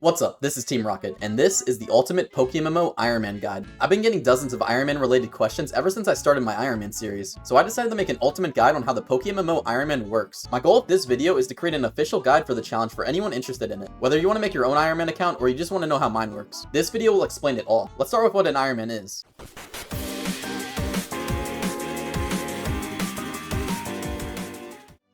What's up, this is Team Rocket, and this is the ultimate PokeMMO Ironman guide. I've been getting dozens of Ironman related questions ever since I started my Ironman series, so I decided to make an ultimate guide on how the PokeMMO Ironman works. My goal of this video is to create an official guide for the challenge for anyone interested in it, whether you want to make your own Ironman account or you just want to know how mine works. This video will explain it all. Let's start with what an Ironman is.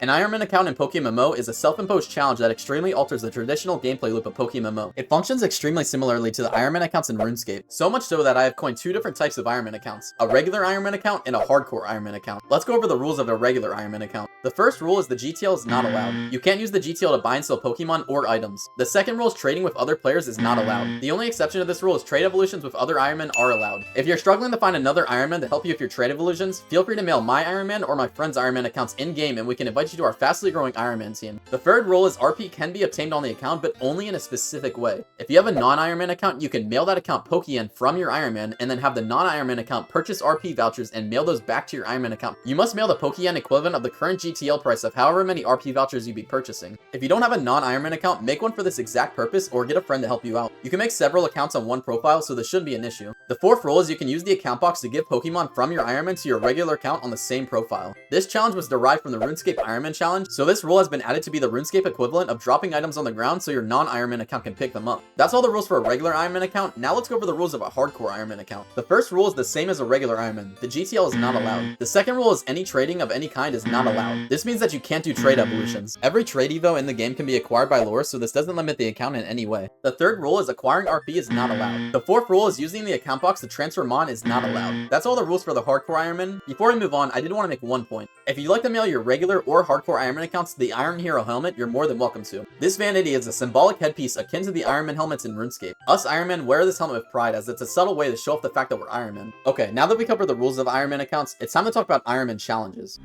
An Ironman account in PokeMMO is a self-imposed challenge that extremely alters the traditional gameplay loop of PokeMMO. It functions extremely similarly to the Ironman accounts in RuneScape, so much so that I have coined two different types of Ironman accounts, a regular Ironman account and a hardcore Ironman account. Let's go over the rules of a regular Ironman account. The first rule is the GTL is not allowed. You can't use the GTL to buy and sell Pokemon or items. The second rule is trading with other players is not allowed. The only exception to this rule is trade evolutions with other Ironmen are allowed. If you're struggling to find another Ironman to help you with your trade evolutions, feel free to mail my Ironman or my friend's Ironman accounts in-game and we can invite you to our fastly growing Ironman team. The third rule is RP can be obtained on the account, but only in a specific way. If you have a non-Ironman account, you can mail that account Pokeyen from your Ironman and then have the non-Ironman account purchase RP vouchers and mail those back to your Ironman account. You must mail the Pokeyen equivalent of the current GTL price of however many RP vouchers you'd be purchasing. If you don't have a non-Ironman account, make one for this exact purpose or get a friend to help you out. You can make several accounts on one profile, so this shouldn't be an issue. The fourth rule is you can use the account box to give Pokemon from your Ironman to your regular account on the same profile. This challenge was derived from the RuneScape Ironman challenge, so this rule has been added to be the RuneScape equivalent of dropping items on the ground so your non-Ironman account can pick them up. That's all the rules for a regular Ironman account. Now let's go over the rules of a hardcore Ironman account. The first rule is the same as a regular Ironman. The GTL is not allowed. The second rule is any trading of any kind is not allowed. This means that you can't do trade evolutions. Every trade evo in the game can be acquired by lore, so this doesn't limit the account in any way. The third rule is acquiring RP is not allowed. The fourth rule is using the account box to transfer Mon is not allowed. That's all the rules for the hardcore Ironman. Before we move on, I did want to make one point. If you'd like to mail your regular or hardcore Ironman accounts the Iron Hero helmet, you're more than welcome to. This vanity is a symbolic headpiece akin to the Ironman helmets in RuneScape. Us Ironmen wear this helmet with pride as it's a subtle way to show off the fact that we're Ironmen. Okay, now that we covered the rules of Ironman accounts, it's time to talk about Ironman challenges.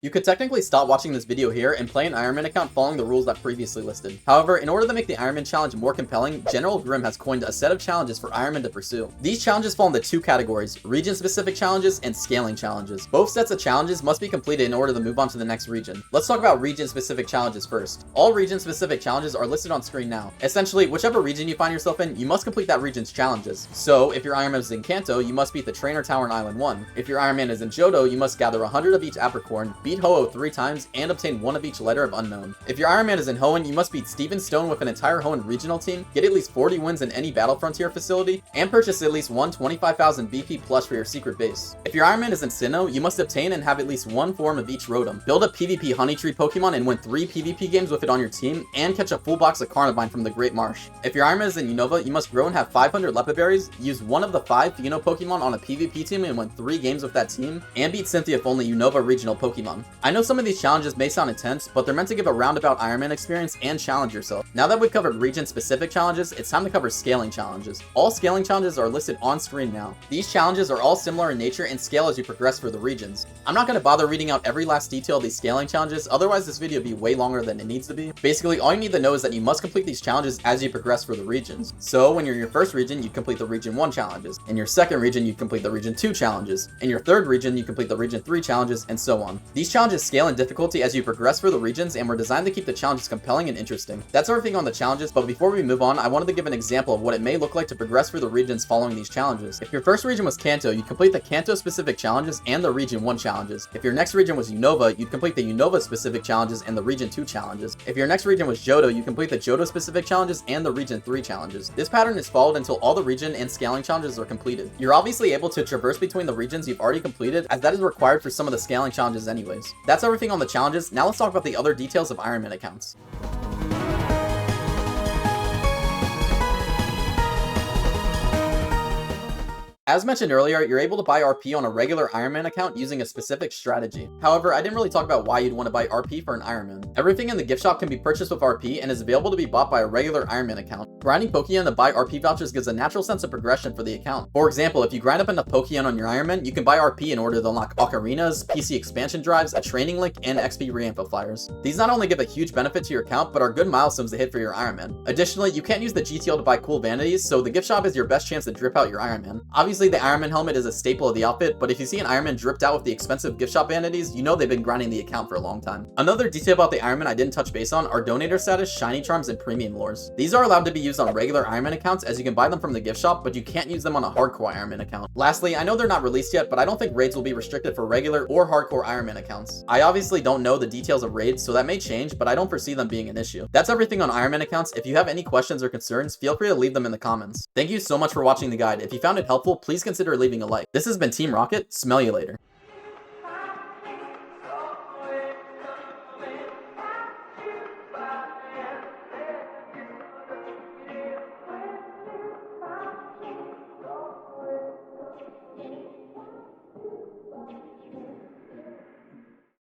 You could technically stop watching this video here and play an Ironman account following the rules that previously listed. However, in order to make the Ironman challenge more compelling, General Grimm has coined a set of challenges for Ironman to pursue. These challenges fall into two categories, region-specific challenges and scaling challenges. Both sets of challenges must be completed in order to move on to the next region. Let's talk about region-specific challenges first. All region-specific challenges are listed on screen now. Essentially, whichever region you find yourself in, you must complete that region's challenges. So, if your Ironman is in Kanto, you must beat the Trainer Tower in Island 1. If your Ironman is in Johto, you must gather 100 of each apricorn, beat Ho-Oh 3 times, and obtain 1 of each letter of unknown. If your Ironman is in Hoenn, you must beat Steven Stone with an entire Hoenn regional team, get at least 40 wins in any Battle Frontier facility, and purchase at least one 25,000 BP plus for your secret base. If your Ironman is in Sinnoh, you must obtain and have at least one form of each Rotom, build a PvP Honey Tree Pokemon and win 3 PvP games with it on your team, and catch a full box of Carnivine from the Great Marsh. If your Ironman is in Unova, you must grow and have 500 Leppa Berries, use one of the 5 Pheno Pokemon on a PvP team and win 3 games with that team, and beat Cynthia if only Unova regional Pokemon. I know some of these challenges may sound intense, but they're meant to give a roundabout Ironman experience and challenge yourself. Now that we've covered region-specific challenges, it's time to cover scaling challenges. All scaling challenges are listed on screen now. These challenges are all similar in nature and scale as you progress through the regions. I'm not going to bother reading out every last detail of these scaling challenges, otherwise this video would be way longer than it needs to be. Basically, all you need to know is that you must complete these challenges as you progress through the regions. So, when you're in your first region, you complete the Region 1 challenges. In your second region, you complete the Region 2 challenges. In your third region, you complete the Region 3 challenges, and so on. These challenges scale in difficulty as you progress through the regions and were designed to keep the challenges compelling and interesting. That's everything on the challenges, but before we move on, I wanted to give an example of what it may look like to progress through the regions following these challenges. If your first region was Kanto, you'd complete the Kanto-specific challenges and the Region 1 challenges. If your next region was Unova, you'd complete the Unova-specific challenges and the Region 2 challenges. If your next region was Johto, you complete the Johto-specific challenges and the Region 3 challenges. This pattern is followed until all the region and scaling challenges are completed. You're obviously able to traverse between the regions you've already completed, as that is required for some of the scaling challenges anyways. That's everything on the challenges. Now let's talk about the other details of Ironman accounts. As mentioned earlier, you're able to buy RP on a regular Ironman account using a specific strategy. However, I didn't really talk about why you'd want to buy RP for an Ironman. Everything in the gift shop can be purchased with RP and is available to be bought by a regular Ironman account. Grinding Pokeyen to buy RP vouchers gives a natural sense of progression for the account. For example, if you grind up enough Pokeyen on your Ironman, you can buy RP in order to unlock ocarinas, PC expansion drives, a training link, and XP re-amplifiers. These not only give a huge benefit to your account, but are good milestones to hit for your Ironman. Additionally, you can't use the GTL to buy cool vanities, so the gift shop is your best chance to drip out your Ironman. Obviously, Obviously, the Ironman helmet is a staple of the outfit, but if you see an Ironman dripped out with the expensive gift shop vanities, you know they've been grinding the account for a long time. Another detail about the Ironman I didn't touch base on are donator status, shiny charms, and premium lures. These are allowed to be used on regular Ironman accounts as you can buy them from the gift shop, but you can't use them on a hardcore Ironman account. Lastly, I know they're not released yet, but I don't think raids will be restricted for regular or hardcore Ironman accounts. I obviously don't know the details of raids, so that may change, but I don't foresee them being an issue. That's everything on Ironman accounts. If you have any questions or concerns, feel free to leave them in the comments. Thank you so much for watching the guide. If you found it helpful, please consider leaving a like. This has been Team Rocket. Smell you later.